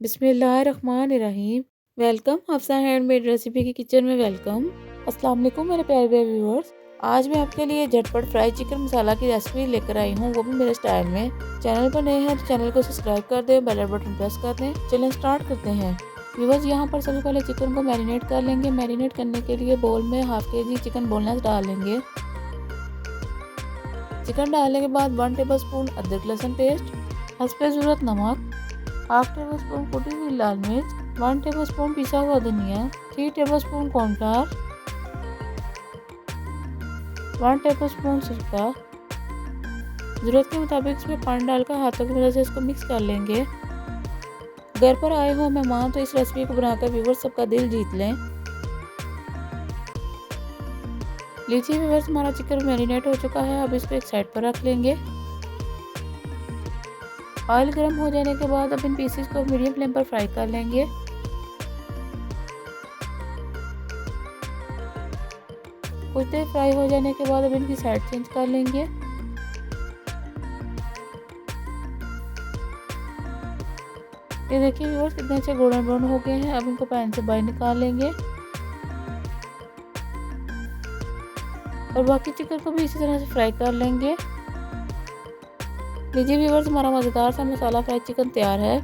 बिस्मिल्लाहिर्रहमानिर्रहीम। Welcome Hafsa handmade recipe की kitchen में वेलकम। अस्सलाम वालेकुम मेरे प्यारे प्यारे व्यूअर्स। आज मैं आपके लिए झटपट फ्राई चिकन मसाला की रेसिपी लेकर आई हूँ, वो भी मेरे स्टाइल में। चैनल पर नए हैं तो चैनल को सब्सक्राइब कर दें, बेल बटन प्रेस कर दें। चलें स्टार्ट करते हैं। व्यूअर्स, यहाँ पर सबसे पहले चिकन को मैरिनेट कर लेंगे। मैरिनेट करने के लिए बोल में हाफ के जी चिकन बोनलेस डाल लेंगे। चिकन डालने के बाद 1 टेबलस्पून अदरक लहसुन पेस्ट, हस्बे ज़रूरत नमक, हाफ टेबल स्पून कुटी हुई लाल मिर्च, 1 टेबल स्पून पिसा हुआ धनिया, 3 table spoon cornflour, 1 table spoon सिरका। ज़रूरत के मुताबिक इसमें पानी डालकर हाथों की मदद से इसको मिक्स कर लेंगे। घर पर आए हो मेहमान तो इस रेसिपी को बनाकर व्यूवर्स सबका दिल जीत लें। लीजिए व्यूवर्स, हमारा चिकन मैरिनेट हो चुका है। अब इसको एक साइड पर रख लेंगे। ऑयल गर्म हो जाने के बाद अब इन पीसेस को मीडियम फ्लेम पर फ्राई कर लेंगे। कुछ देर फ्राई हो जाने के बाद अब इनकी साइड चेंज कर लेंगे। ये देखिए व्यूअर्स, कितने अच्छे गोल्डन ब्राउन हो गए हैं। अब इनको पैन से बाहर निकाल लेंगे और बाकी चिकन को भी इसी तरह से फ्राई कर लेंगे। लीजिए व्यूअर्स, हमारा मज़ेदार सा मसाला फ्राई चिकन तैयार है।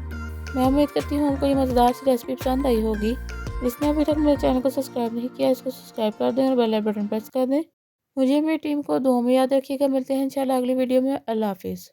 मैं उम्मीद करती हूँ आपको ये मज़ेदार सी रेसिपी पसंद आई होगी। जिसने अभी तक मेरे चैनल को सब्सक्राइब नहीं किया, इसको सब्सक्राइब कर दें और बेल बटन प्रेस कर दें। मुझे मेरी टीम को दुआ में याद रखिएगा। मिलते हैं इंशाल्लाह अगली वीडियो में। अल्लाह हाफिज़।